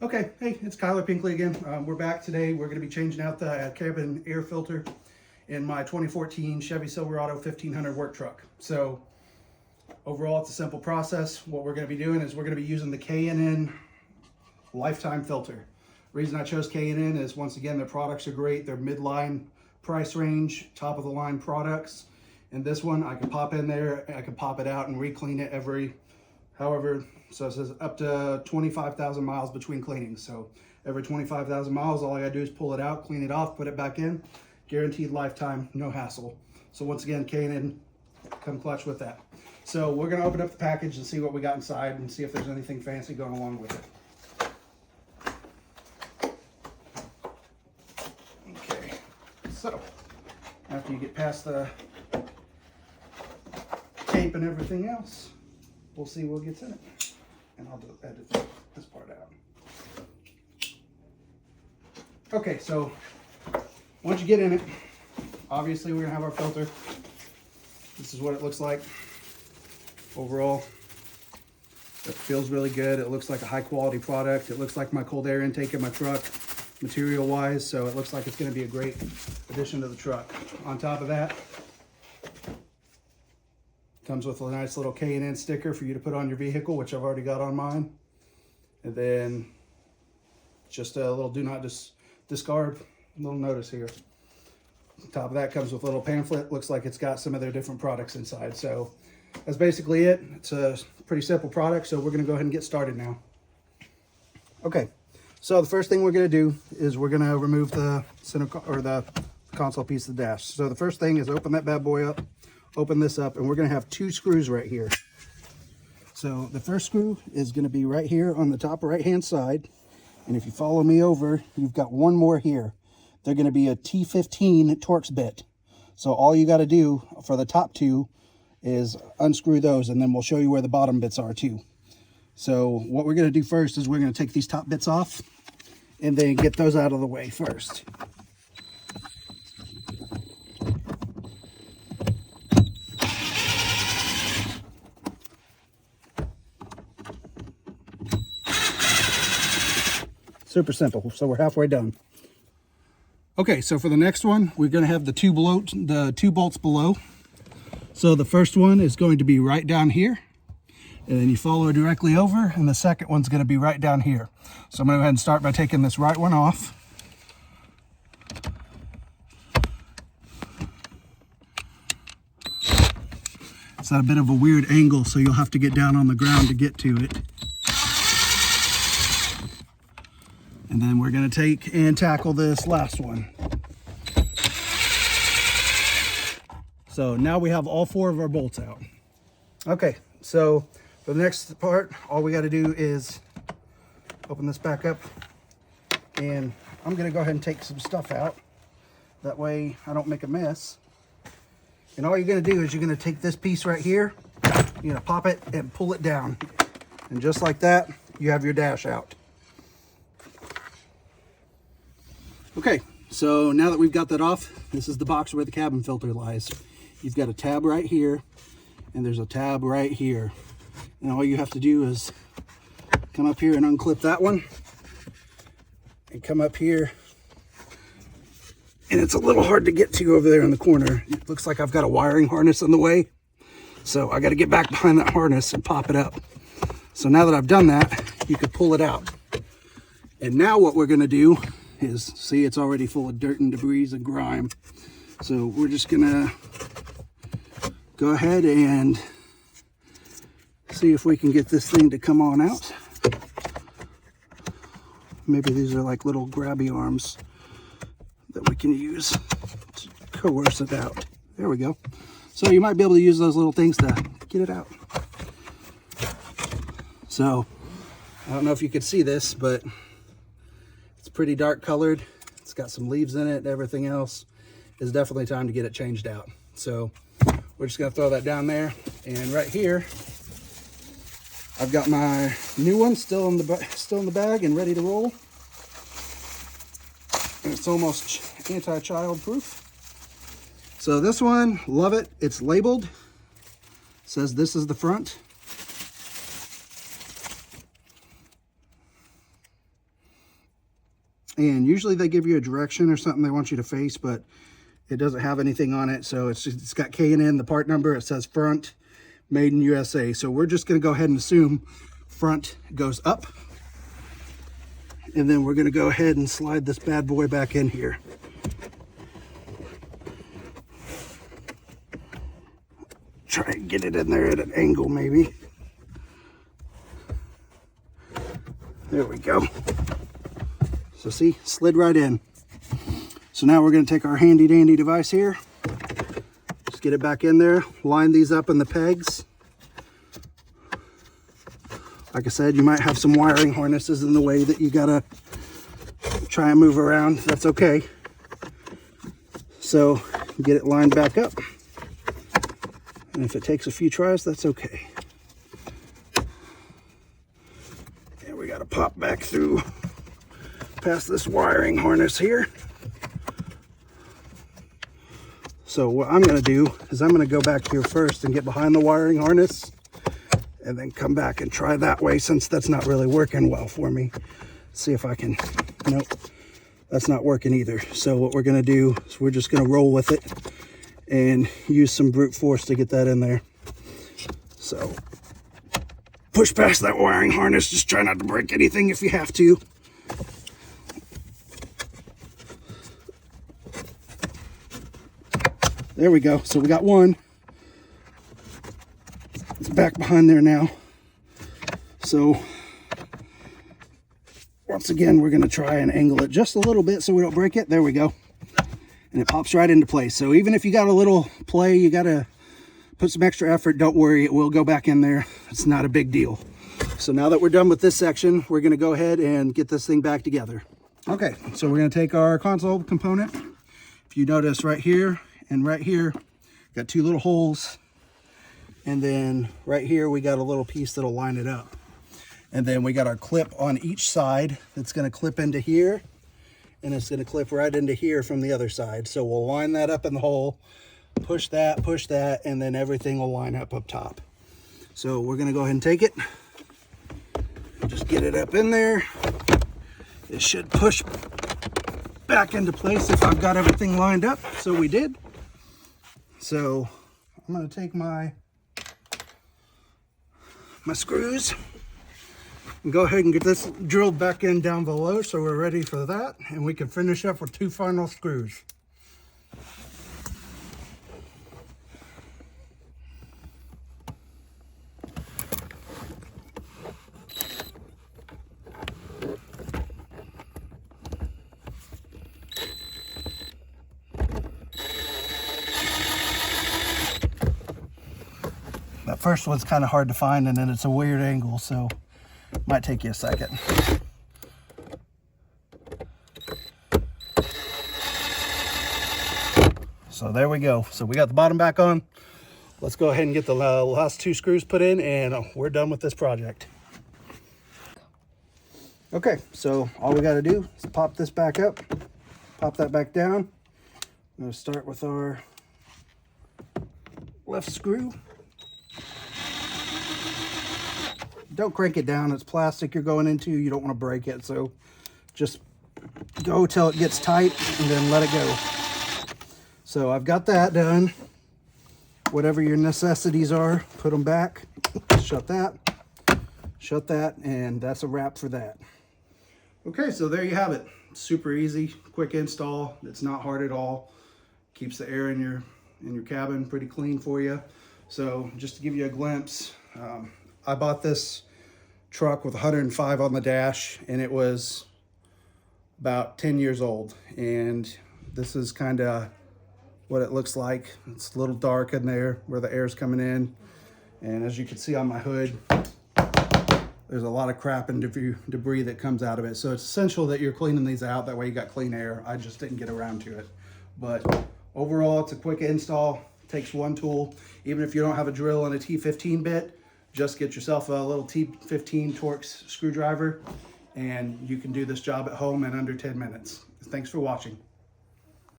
Okay, hey, it's Kyler Pinkley again. We're back today. We're going to be changing out the cabin air filter in my 2014 Chevy Silverado 1500 work truck. So overall, it's a simple process. What we're going to be doing is we're going to be using the K&N lifetime filter. Reason I chose K&N is, once again, their products are great. They're midline price range, top of the line products. And this one, I can pop in there, I can pop it out and re-clean it however, so it says up to 25,000 miles between cleanings. So every 25,000 miles, all I gotta do is pull it out, clean it off, put it back in. Guaranteed lifetime, no hassle. So once again, K&N, come clutch with that. So we're gonna open up the package and see what we got inside and see if there's anything fancy going along with it. Okay, so after you get past the tape and everything else, we'll see what gets in it. And I'll edit this part out. Okay, so once you get in it, obviously we're gonna have our filter. This is what it looks like overall. It feels really good. It looks like a high quality product. It looks like my cold air intake in my truck, material wise, so it looks like it's gonna be a great addition to the truck. On top of that, comes with a nice little K&N sticker for you to put on your vehicle, which I've already got on mine. And then just a little do not discard little notice here. On top of that comes with a little pamphlet. Looks like it's got some of their different products inside. So that's basically it. It's a pretty simple product, so we're gonna go ahead and get started now. Okay, so the first thing we're gonna do is we're gonna remove the the console piece of the dash. So the first thing is open that bad boy up. Open this up, and we're going to have two screws right here. So the first screw is going to be right here on the top right hand side, and if you follow me over, you've got one more here. They're going to be a T15 Torx bit. So all you got to do for the top two is unscrew those, and then we'll show you where the bottom bits are too. So what we're going to do first is we're going to take these top bits off and then get those out of the way first. Super simple. So we're halfway done. Okay, so for the next one, we're going to have the two bolts below. So the first one is going to be right down here, and then you follow directly over, and the second one's going to be right down here. So I'm going to go ahead and start by taking this right one off. It's at a bit of a weird angle, so you'll have to get down on the ground to get to it. And then we're going to take and tackle this last one. So now we have all four of our bolts out. Okay, so for the next part, all we got to do is open this back up. And I'm going to go ahead and take some stuff out. That way I don't make a mess. And all you're going to do is you're going to take this piece right here, you're going to pop it and pull it down. And just like that, you have your dash out. Okay, so now that we've got that off, this is the box where the cabin filter lies. You've got a tab right here, and there's a tab right here. And all you have to do is come up here and unclip that one, and come up here. And it's a little hard to get to over there in the corner. It looks like I've got a wiring harness in the way. So I got to get back behind that harness and pop it up. So now that I've done that, you can pull it out. And now what we're going to do is, see, it's already full of dirt and debris and grime. So we're just gonna go ahead and see if we can get this thing to come on out. Maybe these are like little grabby arms that we can use to coerce it out. There we go. So you might be able to use those little things to get it out. So I don't know if you could see this, but it's pretty dark colored. It's got some leaves in it and everything else. It's definitely time to get it changed out. So we're just gonna throw that down there. And right here, I've got my new one still in the bag and ready to roll. And it's almost anti-child proof. So this one, love it. It's labeled. It says this is the front. And usually they give you a direction or something they want you to face, but it doesn't have anything on it. So it's got K&N, the part number. It says front, made in USA. So we're just going to go ahead and assume front goes up. And then we're going to go ahead and slide this bad boy back in here. Try and get it in there at an angle maybe. There we go. So see, slid right in. So now we're going to take our handy dandy device here. Just get it back in there. Line these up in the pegs. Like I said, you might have some wiring harnesses in the way that you gotta try and move around. That's okay. So get it lined back up. And if it takes a few tries, that's okay. And we gotta pop back through past this wiring harness here. So what I'm gonna do is I'm gonna go back here first and get behind the wiring harness and then come back and try that way, since that's not really working well for me. See if I can, nope, that's not working either. So what we're gonna do is we're just gonna roll with it and use some brute force to get that in there. So push past that wiring harness, just try not to break anything if you have to. There we go. So we got one. It's back behind there now. So once again, we're going to try and angle it just a little bit so we don't break it. There we go. And it pops right into place. So even if you got a little play, you got to put some extra effort, don't worry, it will go back in there. It's not a big deal. So now that we're done with this section, we're going to go ahead and get this thing back together. Okay, so we're going to take our console component. If you notice right here and right here, got two little holes. And then right here, we got a little piece that'll line it up. And then we got our clip on each side that's going to clip into here. And it's going to clip right into here from the other side. So we'll line that up in the hole, push that, and then everything will line up top. So we're going to go ahead and take it. Just get it up in there. It should push back into place if I've got everything lined up. So we did. So I'm going to take my screws and go ahead and get this drilled back in down below, so we're ready for that, and we can finish up with 2 final screws. That first one's kind of hard to find, and then it's a weird angle, so it might take you a second. So there we go. So we got the bottom back on. Let's go ahead and get the last 2 screws put in, and we're done with this project. Okay, so all we got to do is pop this back up, pop that back down. I'm going to start with our left screw. Don't crank it down, it's plastic you're going into, you don't want to break it, so just go till it gets tight and then let it go. So I've got that done. Whatever your necessities are, put them back, shut that, and that's a wrap for that. Okay, so there you have it. Super easy, quick install. It's not hard at all. Keeps the air in your cabin pretty clean for you. So just to give you a glimpse, I bought this truck with 105 on the dash, and it was about 10 years old. And this is kind of what it looks like. It's a little dark in there where the air's coming in. And as you can see on my hood, there's a lot of crap and debris that comes out of it. So it's essential that you're cleaning these out. That way you got clean air. I just didn't get around to it. But overall, it's a quick install. Takes one tool. Even if you don't have a drill and a T15 bit, just get yourself a little T15 Torx screwdriver, and you can do this job at home in under 10 minutes. Thanks for watching.